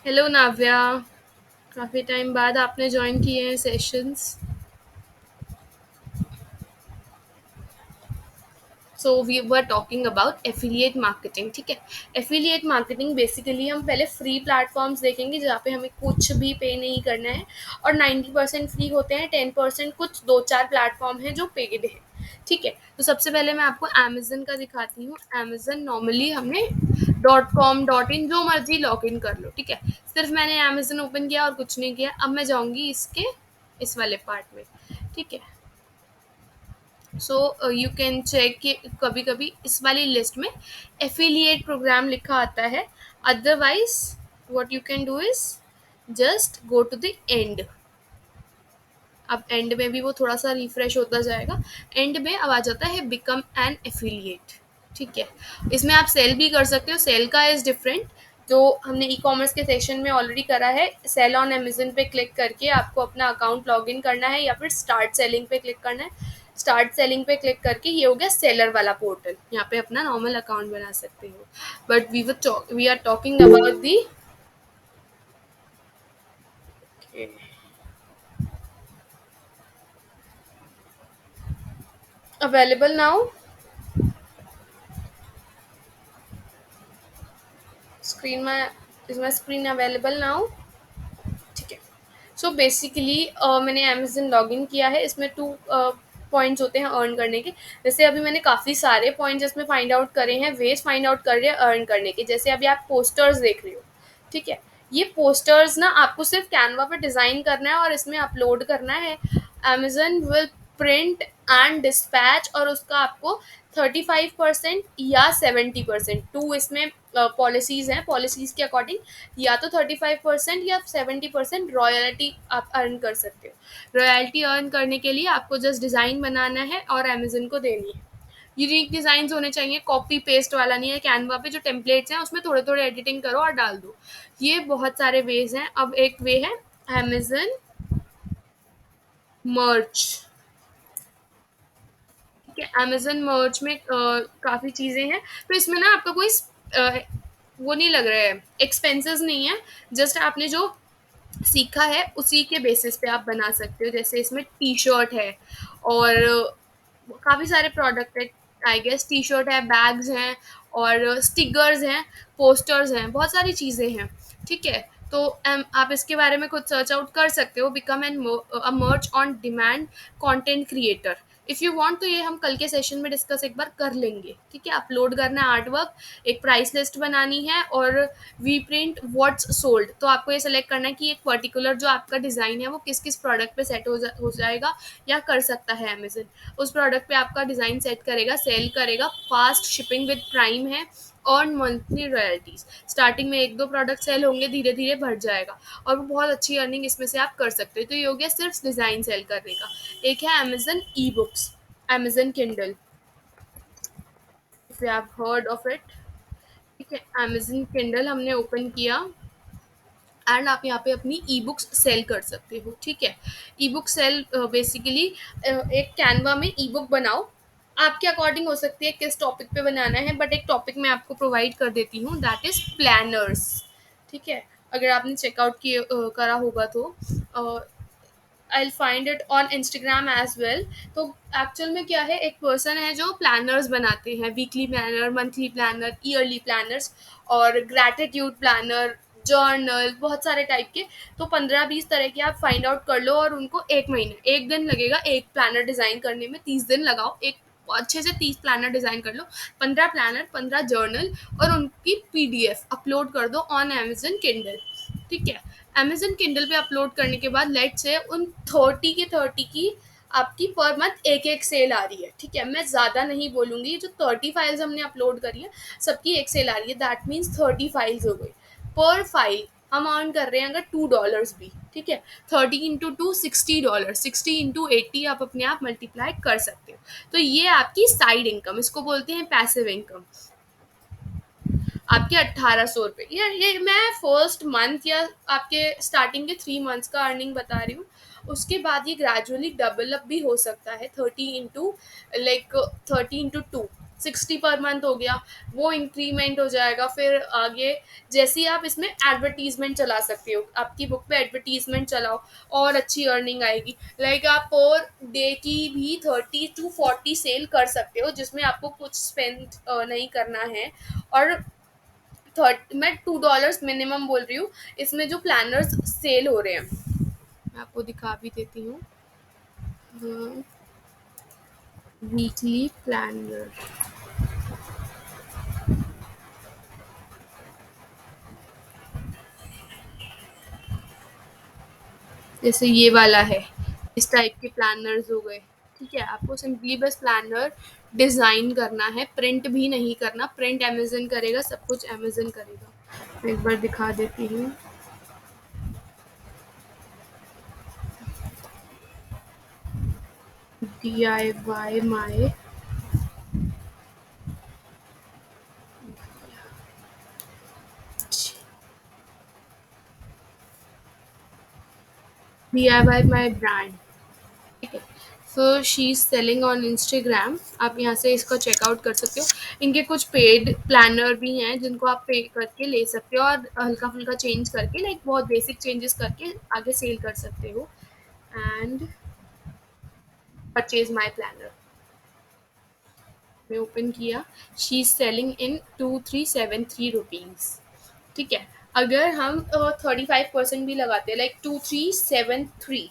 Hello Navya. काफ़ी time बाद आपने ज्वाइन किए हैं sessions. So we were talking about affiliate marketing. ठीक है। एफिलिएट मार्केटिंग बेसिकली हम पहले फ्री प्लेटफॉर्म्स देखेंगे जहाँ पे हमें कुछ भी पे नहीं करना है, और 90% फ्री होते हैं, 10% कुछ दो चार प्लेटफॉर्म हैं जो पेड है। ठीक है। तो सबसे पहले मैं आपको अमेजन का दिखाती हूँ। अमेजन नॉर्मली हमने .com.in जो मर्जी लॉग इन कर लो। ठीक है। सिर्फ मैंने अमेजन ओपन किया और कुछ नहीं किया। अब मैं जाऊँगी इसके इस वाले पार्ट में। ठीक है। सो यू कैन चेक कि कभी कभी इस वाली लिस्ट में एफिलिएट प्रोग्राम लिखा आता है। Otherwise what you can do is just go to the end. अब एंड में भी वो थोड़ा सा रिफ्रेश होता जाएगा। एंड में अब आ जाता है बिकम एन एफिलिएट। ठीक है। इसमें आप सेल भी कर सकते हो। सेल का इज डिफरेंट। जो हमने ई कॉमर्स के सेक्शन में ऑलरेडी करा है, सेल ऑन अमेजन पे क्लिक करके आपको अपना अकाउंट लॉग इन करना है या फिर स्टार्ट सेलिंग पे क्लिक करना है। स्टार्ट सेलिंग पे क्लिक करके ये हो गया सेलर वाला पोर्टल। यहाँ पे अपना नॉर्मल अकाउंट बना सकते हो। But we are talking about the available now. Screen में is my screen available now. ठीक है। सो बेसिकली मैंने अमेजन लॉग इन किया है। इसमें टू पॉइंट्स होते हैं अर्न करने के। जैसे अभी मैंने काफ़ी सारे पॉइंट्स इसमें फाइंड आउट करे हैं, वेज फाइंड आउट कर रहे हैं अर्न करने के। जैसे अभी आप पोस्टर्स देख रहे हो। ठीक है। ये पोस्टर्स ना आपको सिर्फ कैनवा पे डिज़ाइन करना है और इसमें अपलोड करना है। Amazon will print and dispatch, और उसका आपको 35% या 70%, टू इसमें पॉलिसीज़ हैं। पॉलिसीज़ के अकॉर्डिंग या तो 35% या 70% रॉयल्टी आप अर्न कर सकते हो। रॉयल्टी अर्न करने के लिए आपको जस्ट डिज़ाइन बनाना है और अमेजन को देनी है। यूनिक डिज़ाइन होने चाहिए, कॉपी पेस्ट वाला नहीं है। कैनवा पे जो टेम्पलेट्स हैं उसमें थोड़े थोड़े एडिटिंग करो और डाल दो। ये बहुत सारे वेज हैं। अब एक वे है अमेजन मर्च। ठीक है। अमेजन मर्च में काफ़ी चीज़ें हैं। तो इसमें ना आपका कोई वो नहीं लग रहा है, एक्सपेंसेस नहीं है। जस्ट आपने जो सीखा है उसी के बेसिस पे आप बना सकते हो। जैसे इसमें टी शर्ट है और काफ़ी सारे प्रोडक्ट है। आई गेस टी शर्ट है, बैग्स हैं और स्टिकर्स हैं, पोस्टर्स हैं, बहुत सारी चीज़ें हैं। ठीक है। तो आप इसके बारे में खुद सर्च आउट कर सकते हो। बिकम एन अ मर्च on demand content creator. If you want तो ये हम कल के सेशन में डिस्कस एक बार कर लेंगे। ठीक है। अपलोड करना है आर्ट वर्क, एक प्राइस लिस्ट बनानी है और वी प्रिंट व्हाट्स सोल्ड। तो आपको ये सेलेक्ट करना है कि एक पर्टिकुलर जो आपका डिज़ाइन है वो किस किस प्रोडक्ट पे सेट हो जाएगा या कर सकता है अमेजन। उस प्रोडक्ट पे आपका डिज़ाइन सेट करेगा, सेल करेगा। फास्ट शिपिंग विद प्राइम है। Earn monthly royalties. स्टार्टिंग में एक दो प्रोडक्ट सेल होंगे, धीरे धीरे बढ़ जाएगा और वो बहुत अच्छी अर्निंग इसमें से आप कर सकते हो। तो ये हो गया सिर्फ डिज़ाइन सेल करने का। एक है Amazon e books, Amazon Kindle, if you have heard of it. ठीक है। अमेजन किंडल हमने ओपन किया एंड आप यहाँ पे अपनी ई बुक्स सेल कर सकते हो। ठीक है। ई बुक सेल बेसिकली एक कैनवा में ई बुक बनाओ। आपके अकॉर्डिंग हो सकती है किस टॉपिक पे बनाना है, बट एक टॉपिक मैं आपको प्रोवाइड कर देती हूँ, दैट इज प्लानर्स। ठीक है। अगर आपने चेकआउट किए करा होगा तो I find it on Instagram as well. तो एक्चुअल में क्या है, एक पर्सन है जो प्लानर्स बनाते हैं, weekly planner, monthly planner, yearly planners और ग्रैटिट्यूड प्लानर, जर्नल, बहुत सारे टाइप के। तो 15-20 तरह के आप फाइंड आउट कर लो और उनको एक महीने, एक दिन लगेगा एक प्लानर डिज़ाइन करने में। 30 दिन लगाओ, एक अच्छे से 30 प्लानर डिज़ाइन कर लो। 15 प्लानर, 15 जर्नल और उनकी पीडीएफ अपलोड कर दो ऑन अमेजन किंडल। ठीक है। अमेजन किंडल पे अपलोड करने के बाद लेट से उन 30 की आपकी पर मंथ एक एक सेल आ रही है। ठीक है। मैं ज़्यादा नहीं बोलूँगी, जो 30 फाइल्स हमने अपलोड करी है सबकी एक सेल आ रही है, दैट मीन्स 30 फाइल्स हो गई। पर फाइल हम अर्न कर रहे हैं अगर $2 भी। ठीक है। 30 × 2 $60, 60 × 80 आप अपने आप मल्टीप्लाई कर सकते हो। तो ये आपकी साइड इनकम, इसको बोलते हैं पैसिव इनकम। आपके 1800 रुपये, ये मैं फर्स्ट मंथ या आपके स्टार्टिंग के 3 मंथ्स का अर्निंग बता रही हूँ। उसके बाद ये ग्रेजुअली डबल अप भी हो सकता है। 30 इंटू 2, 60 पर मंथ हो गया, वो इंक्रीमेंट हो जाएगा। फिर आगे जैसे ही आप इसमें एडवर्टीजमेंट चला सकते हो, आपकी बुक पे एडवर्टीजमेंट चलाओ और अच्छी अर्निंग आएगी। लाइक आप पर डे की भी 30 to 40 सेल कर सकते हो, जिसमें आपको कुछ स्पेंड नहीं करना है। और थर्ट मैं $2 मिनिमम बोल रही हूँ इसमें जो प्लानर्स सेल हो रहे हैं। मैं आपको दिखा भी देती हूँ। वीकली प्लानर, जैसे ये वाला है, इस टाइप के प्लानर्स हो गए। ठीक है, आपको सिंपली बस प्लानर डिज़ाइन करना है, प्रिंट भी नहीं करना। प्रिंट अमेजन करेगा, सब कुछ अमेजन करेगा। मैं एक बार दिखा देती हूँ। DIY my, DIY my brand. ठीक है, so she is selling on Instagram. आप यहाँ से इसको चेकआउट कर सकते हो। इनके कुछ पेड प्लानर भी हैं जिनको आप पे करके ले सकते हो, और हल्का फुल्का चेंज करके, लाइक बहुत बेसिक चेंजेस करके आगे सेल कर सकते हो। एंड परचेज माई प्लानर में ओपन किया। She is selling in 2373 rupees. ठीक है, अगर हम 35% भी लगाते हैं, लाइक 2373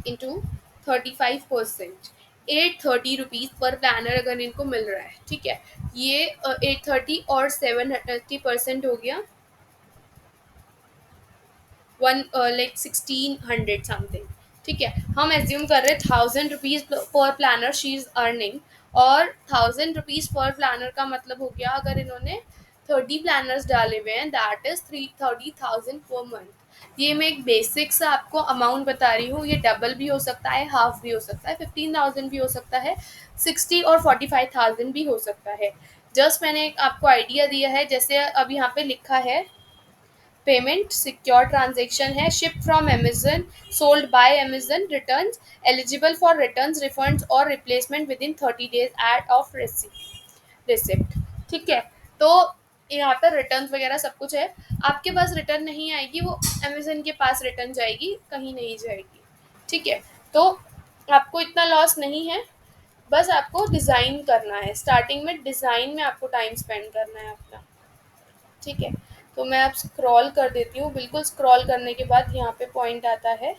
इंटू 35%, 830 रुपीज़ पर प्लानर अगर इनको मिल रहा है। ठीक है, ये 830 और 70% हो गया, वन लाइक 1600 समथिंग। ठीक है, हम एज्यूम कर रहे हैं 1000 rupees per planner she is earning. और 1000 रुपीज पर प्लानर का मतलब हो गया, अगर इन्होंने 30 प्लानर्स डाले हुए हैं, दैट इज 30,000 पर मंथ। ये मैं एक बेसिक सा आपको अमाउंट बता रही हूँ। ये डबल भी हो सकता है, हाफ भी हो सकता है, 15,000 भी हो सकता है, 60 और 45,000 भी हो सकता है। जस्ट मैंने एक आपको आइडिया दिया है। जैसे अब यहाँ पे लिखा है पेमेंट सिक्योर ट्रांजेक्शन है, ship from Amazon, sold by Amazon, return eligible for return, refunds और replacement within 30 days at of receipt. ठीक है, तो यहाँ पर रिटर्न वगैरह सब कुछ है। आपके पास रिटर्न नहीं आएगी, वो अमेजन के पास रिटर्न जाएगी, कहीं नहीं जाएगी। ठीक है, तो आपको इतना लॉस नहीं है। बस आपको डिज़ाइन करना है, स्टार्टिंग में डिज़ाइन में आपको टाइम स्पेंड करना है अपना। ठीक है, तो मैं अब स्क्रॉल कर देती हूँ। बिल्कुल स्क्रॉल करने के बाद यहाँ पे पॉइंट आता है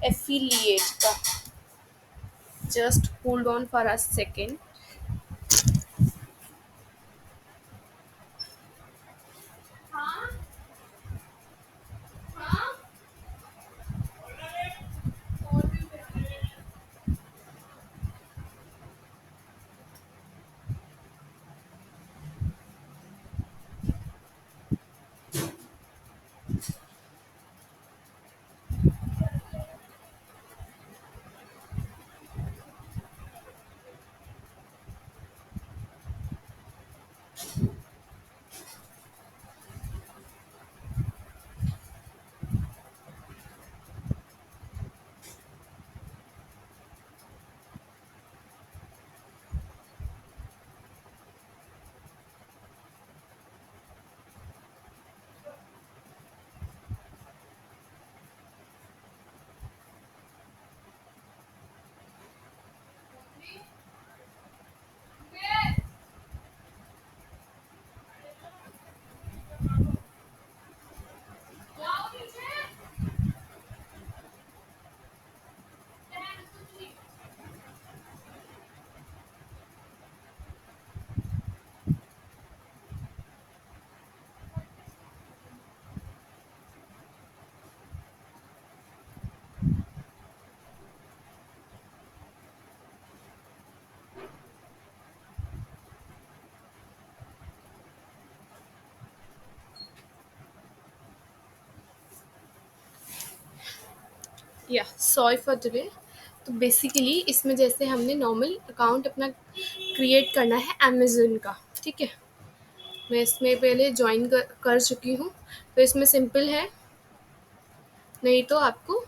एफिलिएट का। Just hold on for a second. या सॉरी फॉर डिले। तो बेसिकली इसमें जैसे हमने नॉर्मल अकाउंट अपना क्रिएट करना है अमेजन का। ठीक है, मैं इसमें पहले ज्वाइन कर चुकी हूँ। तो इसमें सिंपल है, नहीं तो आपको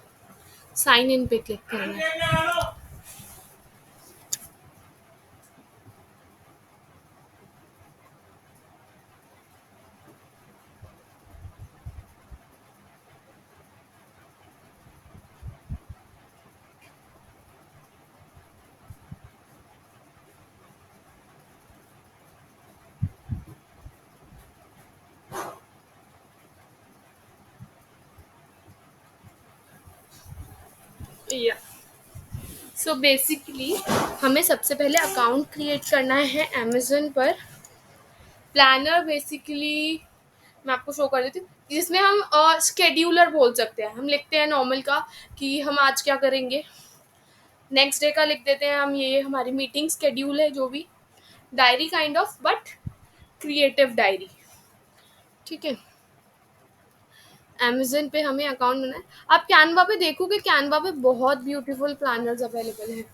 साइन इन पे क्लिक करना है। या सो बेसिकली हमें सबसे पहले अकाउंट क्रिएट करना है अमेजन पर। प्लानर बेसिकली मैं आपको शो कर देती हूँ, जिसमें हम स्केड्यूलर बोल सकते हैं। हम लिखते हैं नॉर्मल का कि हम आज क्या करेंगे, नेक्स्ट डे का लिख देते हैं हम, ये हमारी मीटिंग स्केड्यूल है जो भी, diary kind of, but creative diary. ठीक है, अमेजन पे हमें अकाउंट बनाना है। आप कैनवा पे देखोगे, कैनवा पे बहुत ब्यूटीफुल प्लानर्स अवेलेबल हैं।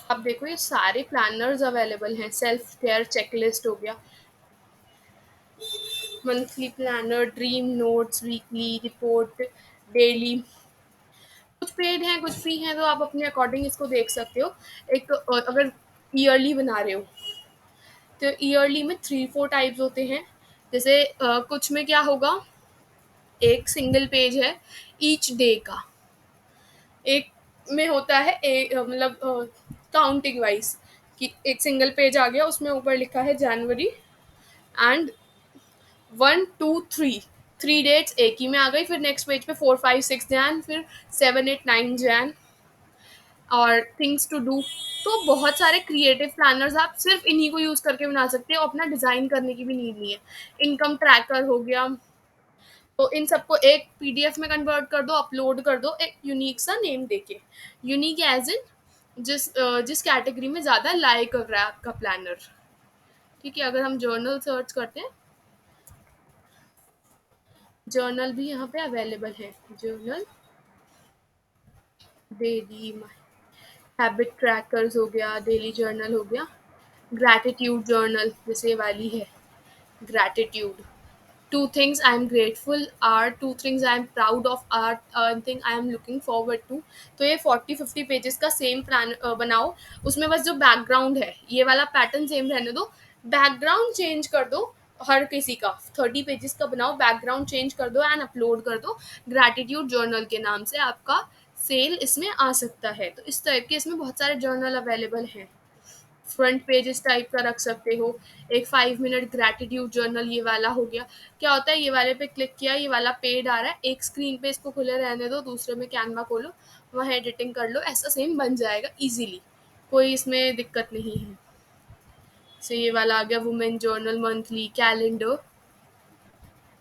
आप देखो ये सारे प्लानर्स अवेलेबल हैं। सेल्फ केयर चेकलिस्ट हो गया, monthly planner, dream notes, weekly report, daily. कुछ पेड हैं कुछ फ्री हैं, तो आप अपने अकॉर्डिंग इसको देख सकते हो। एक अगर ईयरली बना रहे हो तो ईयरली में 3-4 टाइप्स होते हैं। जैसे कुछ में क्या होगा, एक सिंगल पेज है ईच डे का, एक में होता है मतलब काउंटिंग वाइज, कि एक सिंगल पेज आ गया, उसमें ऊपर लिखा है जनवरी एंड 1, 2, 3, 3 डेट्स एक ही में आ गई। फिर नेक्स्ट पेज पे 4, 5, 6 जैन, फिर 7, 8, 9 जैन, और थिंग्स टू डू। तो बहुत सारे क्रिएटिव प्लानर्स आप सिर्फ इन्हीं को यूज करके बना सकते हो, अपना डिजाइन करने की भी नीड नहीं है। इनकम ट्रैकर हो गया, तो इन सबको एक पीडीएफ में कन्वर्ट कर दो, अपलोड कर दो एक यूनिक सा नेम देके। यूनिक एज इन जिस कैटेगरी में ज़्यादा लाइक कर रहा है आपका प्लानर। ठीक है, अगर हम जर्नल सर्च करते हैं, जर्नल भी यहाँ पे अवेलेबल है। जर्नल, डेली हैबिट ट्रैकर्स हो गया, डेली जर्नल हो गया, ग्रैटिट्यूड जर्नल जैसे ये वाली है, gratitude. Two things I am grateful are, two things I am proud of are, one thing I am looking forward to। तो ये 40-50 पेजेस का सेम प्लान बनाओ। उसमें बस जो बैकग्राउंड है ये वाला पैटर्न सेम रहने दो, बैकग्राउंड चेंज कर दो। हर किसी का 30 पेजेस का बनाओ, बैकग्राउंड चेंज कर दो एंड अपलोड कर दो। ग्रैटिट्यूड जर्नल के नाम से आपका सेल इसमें आ सकता है। तो इस टाइप के इसमें बहुत सारे जर्नल अवेलेबल हैं। फ्रंट पेज इस टाइप का रख सकते हो। एक 5 मिनट ग्रैटिट्यूड जर्नल ये वाला हो गया। क्या होता है, ये वाले पे क्लिक किया, ये वाला पेड आ रहा है, एक स्क्रीन पे इसको खुले रहने दो, दूसरे में कैनवा खोलो, वहाँ एडिटिंग कर लो, ऐसा सेम बन जाएगा इजीली, कोई इसमें दिक्कत नहीं है। से ये वाला आ गया women journal, monthly calendar,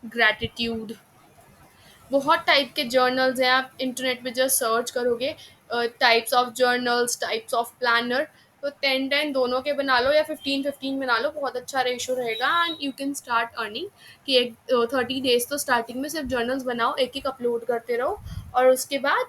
gratitude. बहुत टाइप के जर्नल्स हैं, आप इंटरनेट पे जस्ट सर्च करोगे types of journals, types of planner, तो 10-10 दोनों के बना लो या 15-15 बना लो, बहुत अच्छा रेशो रहेगा and you can start earning. कि एक 30 डेज तो स्टार्टिंग में सिर्फ जर्नल्स बनाओ, एक एक अपलोड करते रहो, और उसके बाद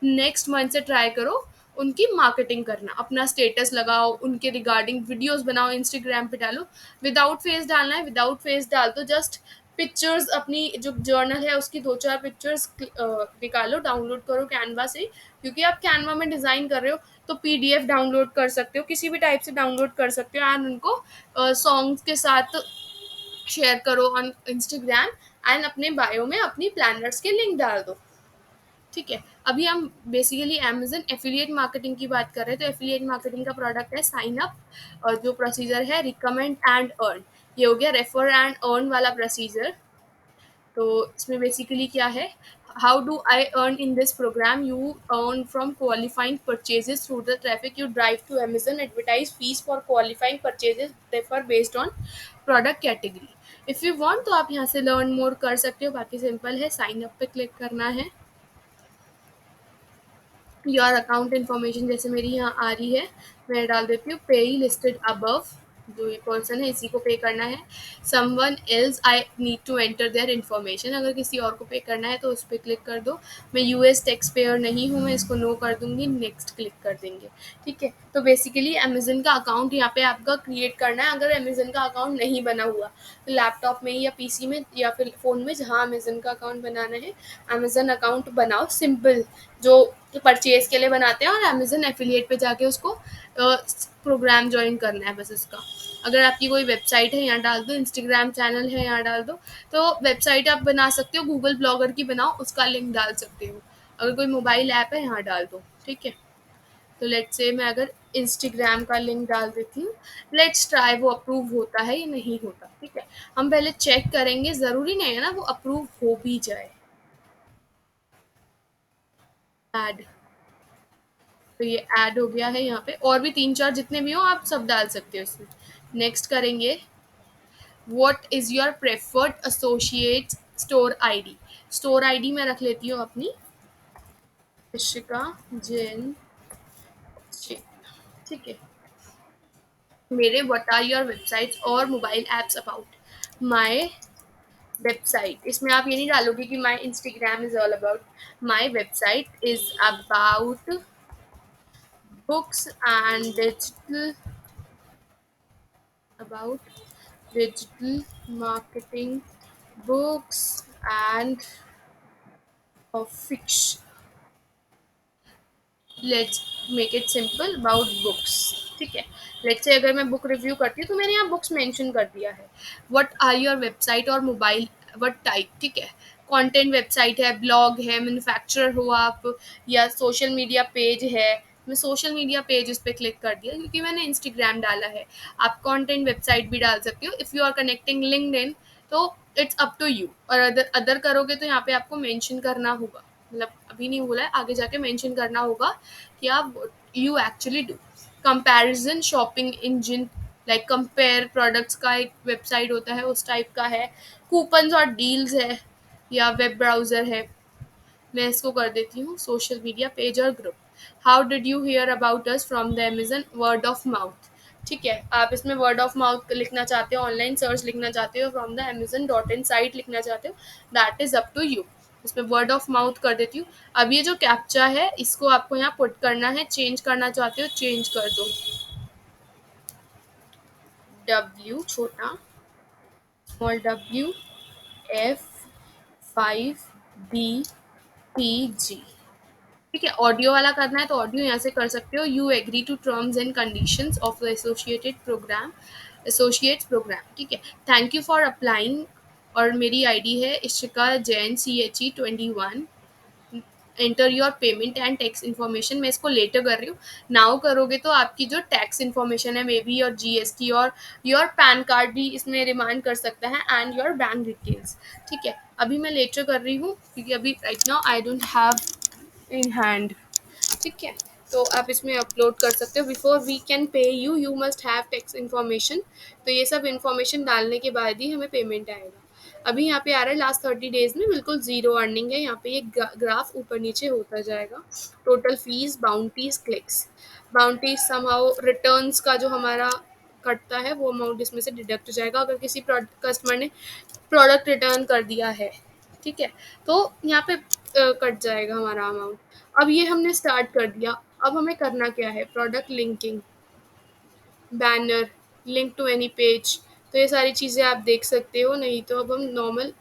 नेक्स्ट मंथ से ट्राई करो उनकी मार्केटिंग करना, अपना स्टेटस लगाओ, उनके रिगार्डिंग वीडियोस बनाओ, इंस्टाग्राम पे डालो। विदाउट फेस डालना है, विदाउट फेस डाल दो, जस्ट पिक्चर्स, अपनी जो जर्नल है उसकी 2-4 पिक्चर्स निकालो, डाउनलोड करो कैनवा से। क्योंकि आप कैनवा में डिज़ाइन कर रहे हो तो पीडीएफ डाउनलोड कर सकते हो, किसी भी टाइप से डाउनलोड कर सकते हो, एंड उनको सॉन्ग्स के साथ शेयर करो ऑन इंस्टाग्राम, एंड अपने बायो में अपनी प्लानर्स के लिंक डाल दो। ठीक है, अभी हम बेसिकली अमेजन एफिलिएट मार्केटिंग की बात कर रहे हैं। तो एफिलिएट मार्केटिंग का प्रोडक्ट है साइन अप, और जो प्रोसीजर है रिकमेंड एंड अर्न, ये हो गया रेफर एंड अर्न वाला प्रोसीजर। तो इसमें बेसिकली क्या है, how do I earn in this program, you earn from qualifying purchases through the traffic you drive to Amazon, advertise fees for qualifying purchases refer based on product category. If you want तो आप यहाँ से learn more कर सकते हो, बाकी simple है, sign up पे क्लिक करना है। योर अकाउंट इन्फॉर्मेशन जैसे मेरी यहाँ आ रही है, मैं डाल देती हूँ पे ही लिस्टेड अबव, जो ये पर्सन है इसी को पे करना है। Someone else I need to enter their information, अगर किसी और को पे करना है तो उस पर क्लिक कर दो। मैं यूएस टैक्स पेयर नहीं हूँ, मैं इसको नो कर दूंगी, नेक्स्ट क्लिक कर देंगे। ठीक है, तो बेसिकली अमेजन का अकाउंट यहाँ पे आपका क्रिएट करना है। अगर अमेजन का अकाउंट नहीं बना हुआ तो लैपटॉप में या पीसी में या फिर फ़ोन में, जहाँ अमेजन का अकाउंट बनाना है, अमेजन अकाउंट बनाओ सिंपल, जो परचेज के लिए बनाते हैं, और अमेजन एफिलिएट पे जाके उसको प्रोग्राम ज्वाइन करना है बस इसका। अगर आपकी कोई वेबसाइट है यहाँ डाल दो, इंस्टाग्राम चैनल है यहाँ डाल दो, तो वेबसाइट आप बना सकते हो, गूगल ब्लॉगर की बनाओ, उसका लिंक डाल सकते हो। अगर कोई मोबाइल ऐप है यहाँ डाल दो। ठीक है, तो लेट्स से मैं अगर इंस्टाग्राम का लिंक डाल देती हूँ, लेट्स ट्राई वो अप्रूव होता है या नहीं होता। ठीक है, हम पहले चेक करेंगे, ज़रूरी नहीं है ना वो अप्रूव हो भी जाए। ऐड, तो ये ऐड हो गया है यहाँ पे, और भी तीन चार जितने भी हो आप सब डाल सकते हो इसमें। नेक्स्ट करेंगे, what is your preferred associate store ID. Store ID मैं रख लेती हूँ अपनी, इशिका जैन। ठीक है, मेरे व्हाट आर योर वेबसाइट्स और mobile apps about. My website, इसमें आप ये नहीं डालोगे कि my Instagram is all about, my website is about books and digital, about digital marketing, books and fiction। Let's make it simple, about books. ठीक है, let's say अगर मैं बुक रिव्यू करती हूँ तो मैंने यहाँ बुक्स मेंशन कर दिया है। व्हाट आर योर वेबसाइट और मोबाइल, व्हाट टाइप। ठीक है, कंटेंट वेबसाइट है, ब्लॉग है, मैन्युफैक्चरर हो आप, या सोशल मीडिया पेज है। मैं सोशल मीडिया पेज इस पर क्लिक कर दिया क्योंकि मैंने इंस्टाग्राम डाला है। आप कंटेंट वेबसाइट भी डाल सकते हो if you are connecting LinkedIn, तो इट्स अप टू यू। और अदर अदर करोगे तो यहाँ पे आपको मेंशन करना होगा, मतलब अभी नहीं बोला है, आगे जाके मेंशन करना होगा कि आप you actually do. Comparison shopping engine, like compare products का एक वेबसाइट होता है उस टाइप का है। कूपन्स और डील्स है, या वेब ब्राउज़र है। मैं इसको कर देती हूँ सोशल मीडिया पेज और group. How did you here about us from the Amazon, word of mouth. ठीक है, आप इसमें वर्ड ऑफ माउथ लिखना चाहते हो, ऑनलाइन सर्च लिखना चाहते हो, from the Amazon dot in site लिखना चाहते हो, that is up to you. इसमें वर्ड ऑफ माउथ कर देती हूँ। अब ये जो कैप्चा है इसको आपको यहाँ पुट करना है, चेंज करना चाहते हो चेंज कर दो। डब्ल्यू छोटा, small W, F, 5 B P G। ठीक है, ऑडियो वाला करना है तो ऑडियो यहाँ से कर सकते हो। You agree to terms and conditions of the associated program, associates program. ठीक है, थैंक यू फॉर अप्लाइंग, और मेरी आईडी है Ishika Jain CHE 21। Enter your payment and tax information, मैं इसको लेटर कर रही हूँ। नाउ करोगे तो आपकी जो टैक्स इन्फॉर्मेशन है, मे बी योर GST और योर पैन कार्ड भी इसमें रिमाइंड कर सकता है, एंड योर बैंक डिटेल्स। ठीक है, अभी मैं लेटर कर रही हूँ क्योंकि अभी right now I don't have in hand. ठीक है, तो आप इसमें अपलोड कर सकते हो। Before we can pay you, you must have tax information. तो ये सब इन्फॉर्मेशन डालने के बाद ही हमें पेमेंट आएगा। अभी यहाँ पे आ रहा है लास्ट 30 डेज में बिल्कुल ज़ीरो अर्निंग है। यहाँ पे ये ग्राफ ऊपर नीचे होता जाएगा। Total fees, bounties, clicks. Bounties somehow returns का जो हमारा कटता है वो अमाउंट इसमें से डिडक्ट हो जाएगा अगर किसी कस्टमर ने प्रोडक्ट रिटर्न कर दिया है। ठीक है, तो यहाँ पे कट जाएगा हमारा अमाउंट। अब ये हमने स्टार्ट कर दिया, अब हमें करना क्या है, product linking, banner, link to any page. तो ये सारी चीज़ें आप देख सकते हो। नहीं तो अब हम नॉर्मल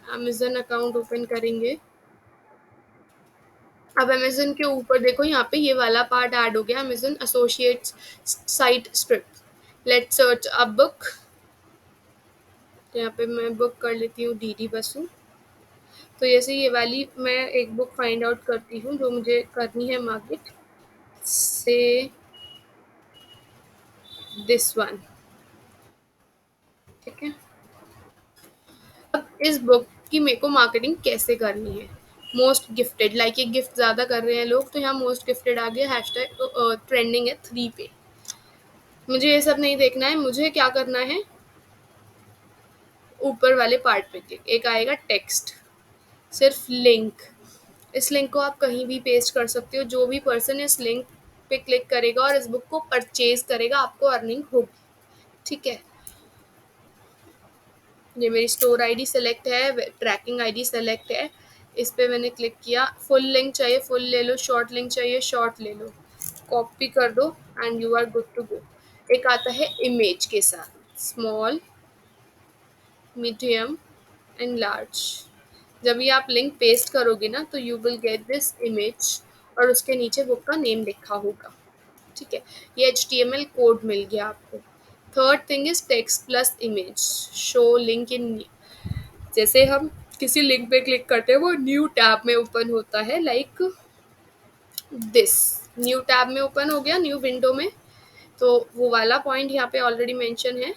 अमेजन अकाउंट ओपन करेंगे। अब अमेजन के ऊपर देखो, यहाँ पे ये वाला पार्ट ऐड हो गया, Amazon associates site strip. Let's search a book. तो यहाँ पे मैं बुक कर लेती हूँ DD बसु। तो जैसे ये वाली मैं एक बुक फाइंड आउट करती हूँ जो मुझे करनी है मार्केट से, दिस वन। ठीक है, अब इस बुक की मेरे को मार्केटिंग कैसे करनी है। मोस्ट गिफ्टेड, लाइक ये गिफ्ट ज़्यादा कर रहे हैं लोग, तो यहाँ मोस्ट गिफ्टेड आ गया, हैशटैग ट्रेंडिंग है 3 पे। मुझे ये सब नहीं देखना है, मुझे क्या करना है, ऊपर वाले पार्ट पे क्लिक, एक आएगा टेक्स्ट, सिर्फ लिंक। इस लिंक को आप कहीं भी पेस्ट कर सकते हो। जो भी पर्सन इस लिंक पे क्लिक करेगा और इस बुक को परचेज करेगा, आपको अर्निंग होगी। ठीक है, ये मेरी स्टोर आईडी सेलेक्ट है, ट्रैकिंग आईडी सेलेक्ट है। इस पे मैंने क्लिक किया। फुल लिंक चाहिए फुल ले लो, शॉर्ट लिंक चाहिए शॉर्ट ले लो, कॉपी कर दो and you are good to go. एक आता है इमेज के साथ, स्मॉल, मीडियम एंड लार्ज। जब ये आप लिंक पेस्ट करोगे ना तो you will get this image, और उसके नीचे बुक का नेम लिखा होगा। ठीक है, ये HTML कोड मिल गया आपको। Third thing is text plus image, show link in. जैसे हम किसी लिंक पे क्लिक करते हैं वो न्यू टैब में ओपन होता है, लाइक दिस न्यू टैब में ओपन हो गया, न्यू विंडो में। तो वो वाला पॉइंट यहाँ पे ऑलरेडी मेंशन है।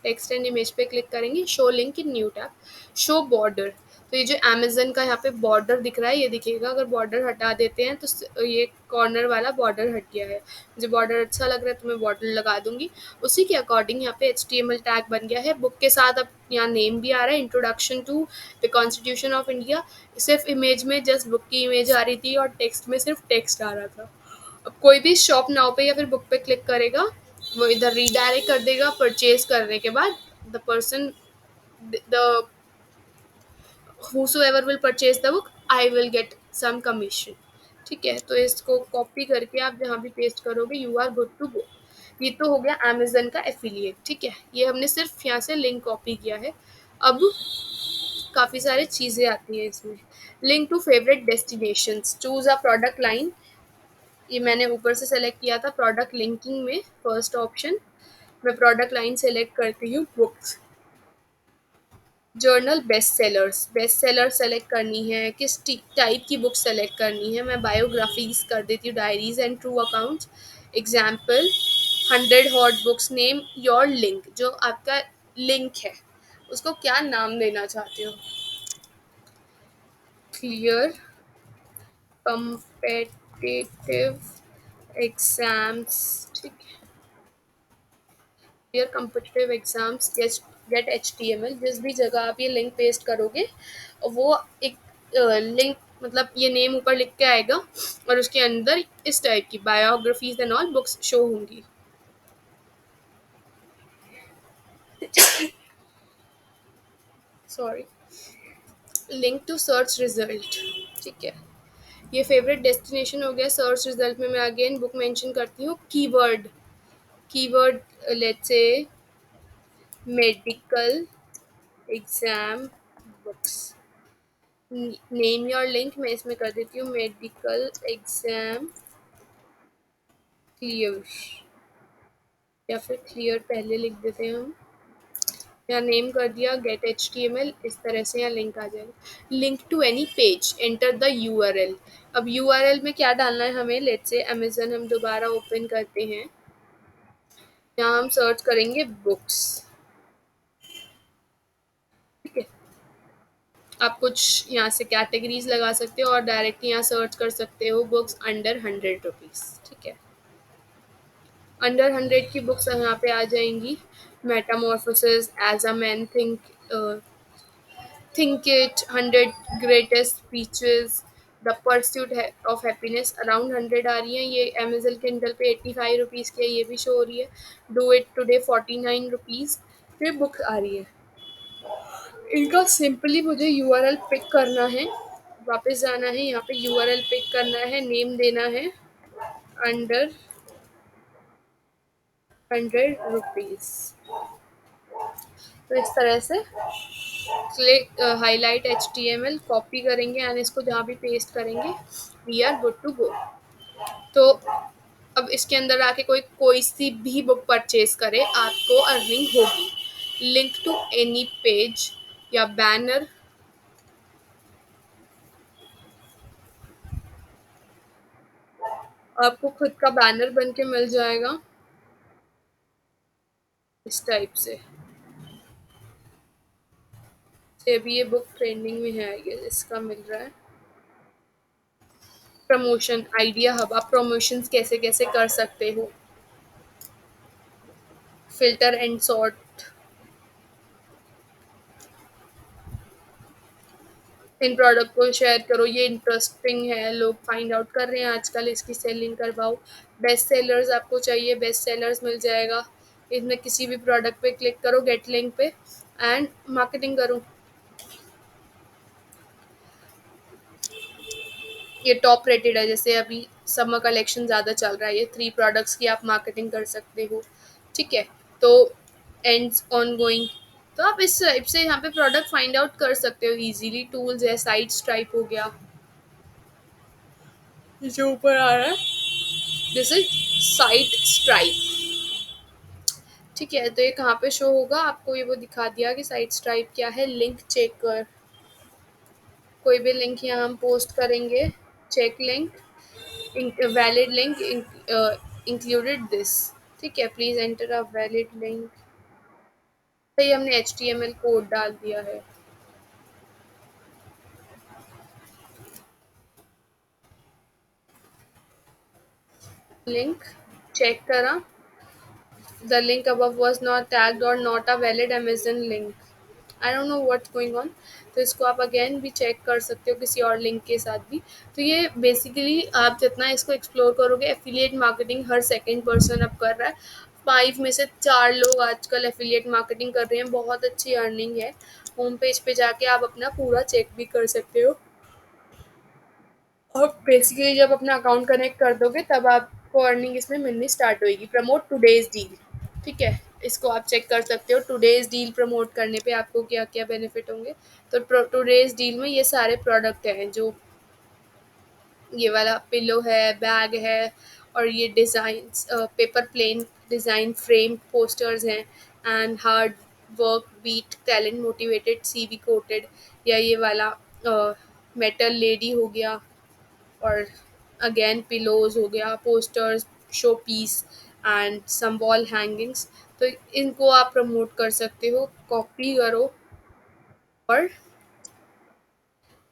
टेक्स्ट एंड इमेज पे क्लिक करेंगे, show link in new tab, show border. तो ये जो अमेजन का यहाँ पे बॉर्डर दिख रहा है ये दिखेगा। अगर बॉर्डर हटा देते हैं तो ये कॉर्नर वाला बॉर्डर हट गया है। मुझे बॉर्डर अच्छा लग रहा है तो मैं बॉर्डर लगा दूंगी। उसी के अकॉर्डिंग यहाँ पे HTML टैग बन गया है। बुक के साथ अब यहाँ नेम भी आ रहा है, introduction to the constitution of India. सिर्फ इमेज में जस्ट बुक की इमेज आ रही थी और टेक्स्ट में सिर्फ टेक्स्ट आ रहा था। अब कोई भी शॉप नाउ पे या फिर बुक पे क्लिक करेगा, वो इधर रीडायरेक्ट कर देगा। परचेज करने के बाद the person, the whosoever will purchase the book, I will get some commission। ठीक है, तो इसको कॉपी करके आप जहाँ भी पेस्ट करोगे you are good to go. ये तो हो गया अमेजन का एफिलिएट। ठीक है, ये हमने सिर्फ यहाँ से लिंक कॉपी किया है। अब काफ़ी सारी चीज़ें आती हैं इसमें। Link to favourite destinations, choose a product line. ये मैंने ऊपर से सेलेक्ट किया था प्रोडक्ट लिंकिंग में, फर्स्ट ऑप्शन। मैं प्रोडक्ट लाइन सेलेक्ट करती हूँ books. Journal best seller select करनी है, किस टाइप की बुक सेलेक्ट करनी है। मैं बायोग्राफीज कर देती हूँ, diaries and true accounts. Example 100 hot books. Name your link, जो आपका लिंक है उसको क्या नाम देना चाहते हो। Clear competitive exams. ठीक है, clear competitive exams get HTML। जिस भी जगह आप ये लिंक पेस्ट करोगे वो एक लिंक, मतलब ये नेम ऊपर लिख के आएगा और उसके अंदर इस टाइप की biographies and all books show होंगी। Sorry. Link to search result. ठीक है, ये फेवरेट डेस्टिनेशन हो गया। सर्च रिजल्ट में मैं अगेन बुक मेंशन करती हूँ। Keyword, keyword let's say medical exam books. Name your link, मैं इसमें कर देती हूँ मेडिकल एग्जाम क्लियर, या फिर क्लियर पहले लिख देते हैं हम। यहाँ नेम कर दिया, गेट HTML। इस तरह से यहाँ लिंक आ जाएगा। Link to any page, enter the URL। अब URL में क्या डालना है हमें, लेट्स से अमेजन हम दोबारा ओपन करते हैं। यहाँ हम सर्च करेंगे बुक्स। ठीक है, आप कुछ यहाँ से कैटेगरीज लगा सकते हो और डायरेक्ट यहाँ सर्च कर सकते हो बुक्स अंडर 100 रुपीज़। ठीक है, अंडर 100 की बुक्स यहाँ पे आ जाएंगी। Metamorphosis, as a man think it, 100 greatest speeches, the pursuit of happiness. Around 100 आ रही हैं। ये अमेजन किंडल पे 85 रुपीज़ की है, ये भी शो हो रही है। Do it today 49 rupees. फिर बुक आ रही है। इनका सिंपली मुझे URL पिक करना है, वापस जाना है, यहाँ पे URL पिक करना है, नेम देना है अंडर 100 रुपीज़। तो इस तरह से क्लिक हाईलाइट HTML कॉपी करेंगे एंड इसको जहाँ भी पेस्ट करेंगे we are good to go. तो अब इसके अंदर आके कोई कोई सी भी बुक परचेज करे आपको अर्निंग होगी। लिंक टू एनी पेज या बैनर, आपको खुद का बैनर बन के मिल जाएगा इस टाइप से। अभी ये बुक ट्रेंडिंग में है, ये इसका मिल रहा है। प्रमोशन आइडिया हब, आप प्रमोशंस कैसे कैसे कर सकते हो। Filter and sort, in product को शेयर करो, ये इंटरेस्टिंग है, लोग फाइंड आउट कर रहे हैं आजकल, इसकी सेलिंग करवाओ। बेस्ट सेलर्स आपको चाहिए, बेस्ट सेलर्स मिल जाएगा। इसमें किसी भी प्रोडक्ट पे क्लिक करो, गेट लिंक पे एंड मार्केटिंग करो। ये टॉप रेटेड है, जैसे अभी समर कलेक्शन ज़्यादा चल रहा है, ये 3 प्रोडक्ट्स की आप मार्केटिंग कर सकते हो। ठीक है, तो एंड्स ऑन गोइंग। तो आप इस टाइप से यहाँ पे प्रोडक्ट फाइंड आउट कर सकते हो इजीली। टूल्स है, साइट स्ट्राइप हो गया, जो ऊपर आ रहा है दिस इज साइट स्ट्राइप। ठीक है, तो ये कहाँ पे शो होगा आपको, ये वो दिखा दिया कि साइट स्ट्राइप क्या है। लिंक चेक कर, कोई भी लिंक यहाँ हम पोस्ट करेंगे check link, valid link included this. ठीक है, please enter a valid link. तो ये हमने HTML कोड डाल दिया है। लिंक चेक करा, the link above was not tagged or not a valid Amazon link। I don't know what's going on. तो इसको आप अगेन भी चेक कर सकते हो किसी और लिंक के साथ भी। तो ये बेसिकली आप जितना इसको एक्सप्लोर करोगे, एफिलिएट मार्केटिंग हर सेकंड पर्सन अब कर रहा है। 5 में से 4 लोग आजकल एफिलिएट मार्केटिंग कर रहे हैं, बहुत अच्छी अर्निंग है। होम पेज पे जाके आप अपना पूरा चेक भी कर सकते हो। और बेसिकली जब अपना अकाउंट कनेक्ट कर दोगे तब आपको अर्निंग इसमें मिलनी स्टार्ट होएगी। प्रमोट टुडेज डील, ठीक है, इसको आप चेक कर सकते हो। टुडेज डील प्रमोट करने पे आपको क्या क्या बेनिफिट होंगे। तो टुडेज डील में ये सारे प्रोडक्ट हैं, जो ये वाला पिलो है, बैग है, और ये design paper plain design frame posters हैं, and hard work beat talent motivated CV quoted, या ये वाला मेटल लेडी हो गया, और अगेन पिलोज हो गया, posters, showpiece and some wall hangings. तो इनको आप प्रमोट कर सकते हो, कॉपी करो और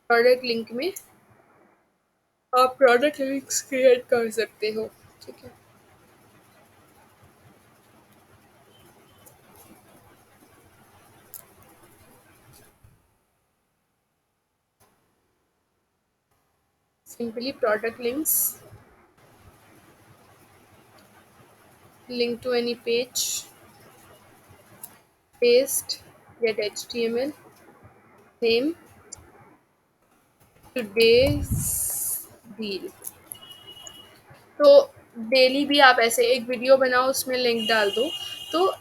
प्रोडक्ट लिंक में आप प्रोडक्ट लिंक्स क्रिएट कर सकते हो। ठीक है, simply product links, link to any page, paste, get HTML, name, today's deal. तो डेली भी आप ऐसे एक वीडियो बनाओ, उसमें लिंक डाल दो। तो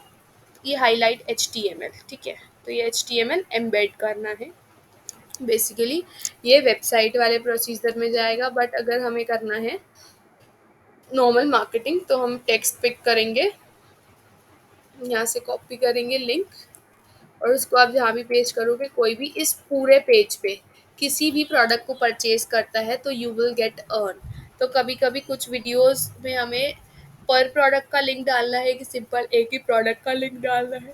ये हाईलाइट HTML, ठीक है, तो ये HTML एम्बेड करना है बेसिकली। ये वेबसाइट वाले प्रोसीजर में जाएगा, बट अगर हमें करना है नॉर्मल मार्केटिंग तो हम टेक्स्ट पिक करेंगे, यहाँ से कॉपी करेंगे लिंक, और उसको आप जहाँ भी पेस्ट करोगे, कोई भी इस पूरे पेज पे किसी भी प्रोडक्ट को परचेज करता है तो यू विल गेट अर्न। तो कभी कभी कुछ वीडियोस में हमें पर प्रोडक्ट का लिंक डालना है कि सिंपल एक ही प्रोडक्ट का लिंक डालना है।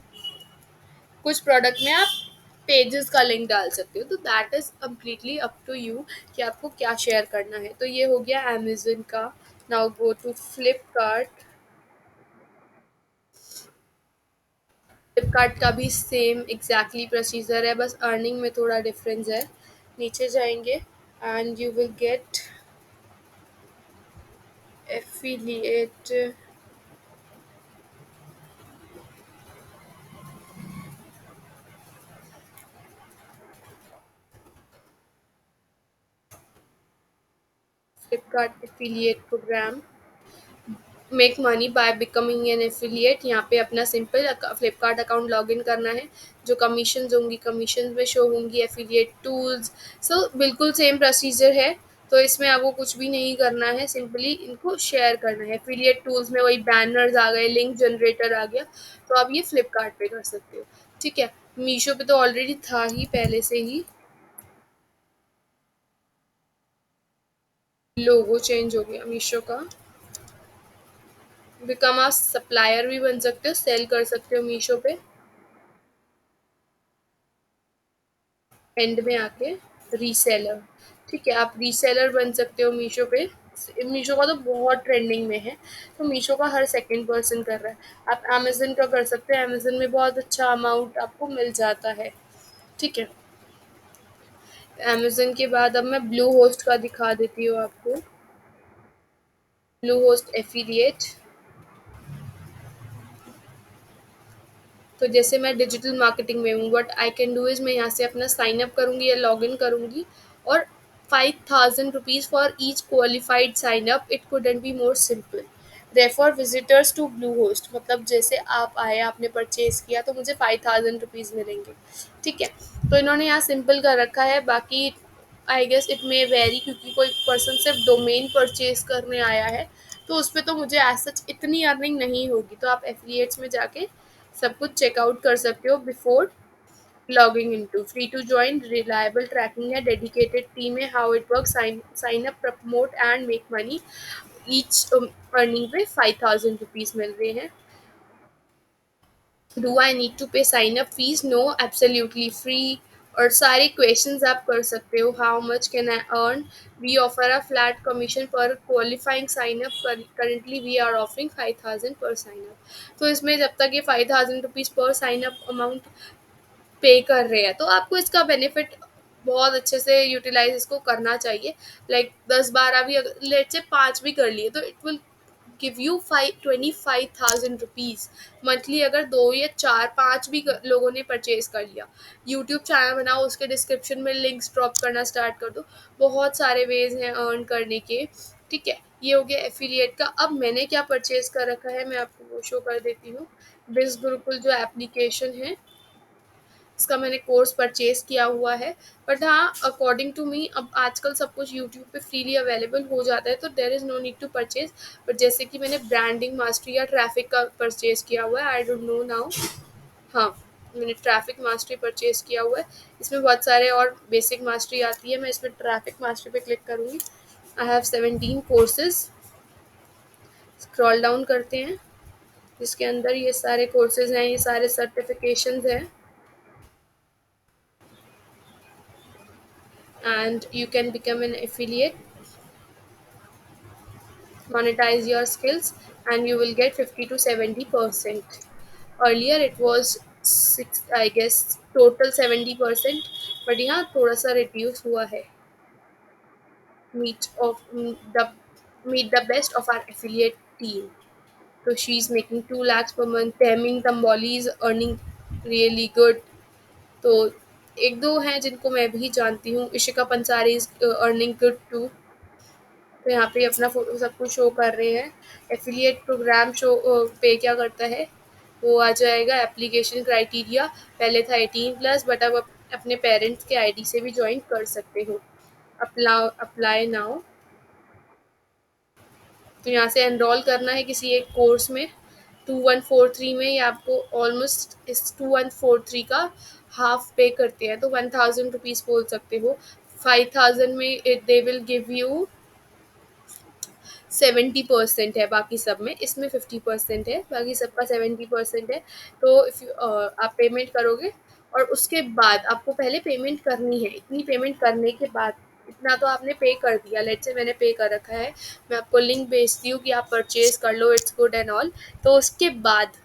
कुछ प्रोडक्ट में आप पेजेस का लिंक डाल सकते हो, तो that is completely up to you कि आपको क्या शेयर करना है। तो ये हो गया अमेजन का। Now go to Flipkart. Flipkart का भी सेम एग्जैक्टली प्रोसीजर है, बस अर्निंग में थोड़ा डिफरेंस है। नीचे जाएंगे and you will get affiliate. Flipkart affiliate program, make money by becoming an affiliate. यहाँ पे अपना सिंपल फ्लिपकार्ट अकाउंट लॉगिन करना है। जो कमीशन होंगी, कमीशन में शो होंगी एफिलिएट टूल्स। सो बिल्कुल सेम प्रोसीजर है, तो इसमें आपको कुछ भी नहीं करना है, सिंपली इनको शेयर करना है। एफिलिएट टूल्स में वही बैनर्स आ गए, लिंक जनरेटर आ गया, तो आप ये फ्लिपकार्ट पे कर सकते हो। ठीक है, मीशो पे तो ऑलरेडी था ही पहले से ही। लोगो चेंज हो गया मीशो का। बिकम आप सप्लायर भी बन सकते हो, सेल कर सकते हो मीशो पे। एंड में आके रीसेलर, ठीक है, आप रीसेलर बन सकते हो मीशो पे। मीशो का तो बहुत ट्रेंडिंग में है, तो मीशो का हर सेकंड पर्सन कर रहा है। आप अमेजन का कर सकते हैं, अमेजन में बहुत अच्छा अमाउंट आपको मिल जाता है। ठीक है, अमेजन के बाद अब मैं ब्लू होस्ट का दिखा देती हूँ आपको। Blue host affiliate. तो जैसे मैं डिजिटल मार्केटिंग में हूँ, what I can do is मैं यहाँ से अपना साइन अप करूँगी या लॉग इन करूँगी, और 5,000 rupees for each qualified sign up. It couldn't be more simple. Refer visitors to Bluehost, मतलब जैसे आप आए, आपने परचेज किया, तो मुझे 5,000 रुपीज़ मिलेंगे। ठीक है, तो इन्होंने यहाँ सिंपल कर रखा है, बाकी I guess it may vary, क्योंकि कोई पर्सन सिर्फ डोमेन परचेज करने आया है, तो उस पर तो मुझे एज सच इतनी अर्निंग नहीं होगी। तो आप एफिलिएट्स में जाके सब कुछ चेकआउट कर सकते हो before logging into free to join reliable tracking है डेडिकेटेड टीम है how it work sign up promote and make money each earning पे 5,000 रुपीज मिल रहे हैं do I need to pay sign up fees no absolutely free और सारे questions आप कर सकते हो how much can I earn we offer a flat commission पर qualifying sign up currently we are offering 5,000 पर साइन अप तो इसमें जब तक ये 5,000 रुपीज़ पर साइन अप अमाउंट पे कर रहे हैं तो आपको इसका बेनिफिट बहुत अच्छे से यूटिलाइज इसको करना चाहिए लाइक 10-12 भी अगर लेट से 5 भी कर लिए तो it will give you 25,000 rupees monthly अगर 2 या 4 5 भी लोगों ने परचेज कर लिया यूट्यूब चैनल बनाओ उसके डिस्क्रिप्शन में लिंक्स ड्रॉप करना स्टार्ट कर दो बहुत सारे वेज हैं अर्न करने के ठीक है ये हो गया एफिलिएट का अब मैंने क्या परचेज कर रखा है मैं आपको वो शो कर देती हूँ बिज गुरुकुल जो एप्लीकेशन है इसका मैंने कोर्स परचेज किया हुआ है बट हाँ अकॉर्डिंग टू मी अब आजकल सब कुछ यूट्यूब पे फ्रीली अवेलेबल हो जाता है तो there is no need to purchase but जैसे कि मैंने ब्रांडिंग मास्टरी या ट्रैफिक का परचेज किया हुआ है आई डोंट नो नाउ हाँ मैंने ट्रैफिक मास्टरी परचेज किया हुआ है इसमें बहुत सारे और बेसिक मास्टरी आती है मैं इसमें ट्रैफिक मास्टरी पे क्लिक करूँगी I have 17 courses scroll down करते हैं जिसके अंदर ये सारे कोर्सेज हैं ये सारे सर्टिफिकेशंस हैं and you can become an affiliate monetize your skills and you will get 50 to 70%. Earlier it was 6 I guess total 70% but यहाँ थोड़ा सा reduce हुआ है meet of the meet the best of our affiliate team so she's making 2 lakhs per month Taming Tamboli is earning really good तो एक दो हैं जिनको मैं भी जानती हूँ Ishika Pansari is earning good too तो यहाँ पे अपना सब कुछ शो कर रहे हैं एफिलिएट प्रोग्राम शो पे क्या करता है वो आ जाएगा एप्लीकेशन क्राइटेरिया पहले था 18 प्लस बट अब अपने पेरेंट्स के आईडी से भी ज्वाइन कर सकते हो अप्लाई नाउ तो यहाँ से एनरोल करना है किसी एक कोर्स में 2143 में ये आपको ऑलमोस्ट इस 2143 का हाफ पे करते हैं तो 1,000 रुपीज़ बोल सकते हो 5,000 में दे विल गिव यू 70% है बाकी सब में इसमें 50% है बाकी सबका 70% है तो इफ आप पेमेंट करोगे और उसके बाद आपको पहले पेमेंट करनी है इतनी पेमेंट करने के बाद इतना तो आपने पे कर दिया लेट से मैंने पे कर रखा है मैं आपको लिंक भेजती हूँ कि आप परचेज कर लो इट्स गुड एंड ऑल तो उसके बाद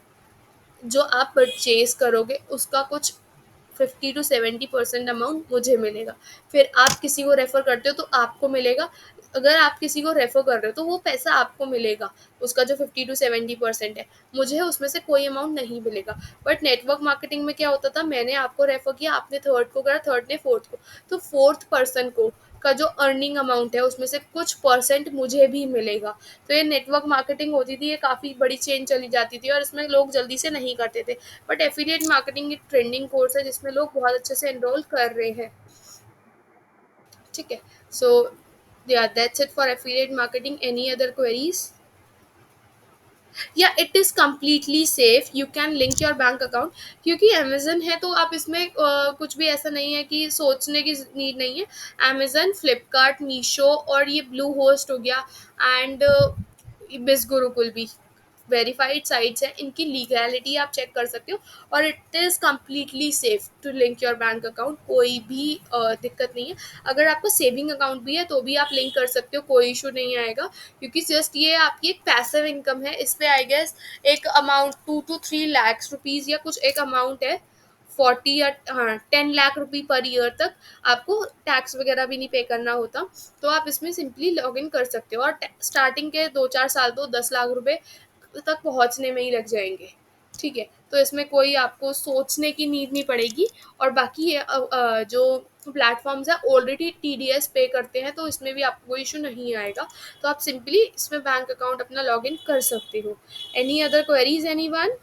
जो आप परचेज करोगे उसका कुछ 50 to 70% अमाउंट मुझे मिलेगा फिर आप किसी को रेफर करते हो तो आपको मिलेगा अगर आप किसी को रेफर कर रहे हो तो वो पैसा आपको मिलेगा उसका जो 50 to 70% है मुझे उसमें से कोई अमाउंट नहीं मिलेगा बट नेटवर्क मार्केटिंग में क्या होता था मैंने आपको रेफर किया आपने थर्ड को करा थर्ड ने फोर्थ को तो फोर्थ पर्सन को का जो अर्निंग अमाउंट है उसमें से कुछ परसेंट मुझे भी मिलेगा तो ये नेटवर्क मार्केटिंग होती थी ये काफ़ी बड़ी चेन चली जाती थी और इसमें लोग जल्दी से नहीं करते थे बट एफिलिएट मार्केटिंग एक ट्रेंडिंग कोर्स है जिसमें लोग बहुत अच्छे से एनरोल कर रहे हैं ठीक है so yeah that's it for affiliate marketing any other queries yeah it is completely safe you can link your bank account क्योंकि अमेजन है तो आप इसमें कुछ भी ऐसा नहीं है कि सोचने की नीड नहीं है अमेजन फ्लिपकार्ट मीशो और ये ब्लू होस्ट हो गया एंड बिस गुरुकुल भी वेरीफाइड साइट्स हैं इनकी लीगैलिटी आप चेक कर सकते हो और it is completely safe to link your bank account कोई भी दिक्कत नहीं है अगर आपका सेविंग अकाउंट भी है तो भी आप लिंक कर सकते हो कोई इशू नहीं आएगा क्योंकि जस्ट ये आपकी एक पैसिव इनकम है इस पे आई गेस एक अमाउंट 2 to 3 lakhs रुपीज़ या कुछ एक अमाउंट है 40 या हाँ 10 लाख रुपी पर ईयर तक आपको टैक्स वगैरह भी नहीं पे करना होता तो आप इसमें सिंपली लॉग इन कर सकते हो और स्टार्टिंग के 2-4 साल तो 10 लाख रुपए तक पहुंचने में ही लग जाएंगे ठीक है तो इसमें कोई आपको सोचने की नीड नहीं पड़ेगी और बाकी ये जो प्लेटफॉर्म्स है ऑलरेडी टीडीएस पे करते हैं तो इसमें भी आपको कोई इशू नहीं आएगा तो आप सिंपली इसमें बैंक अकाउंट अपना लॉग इन कर सकते हो any other queries any one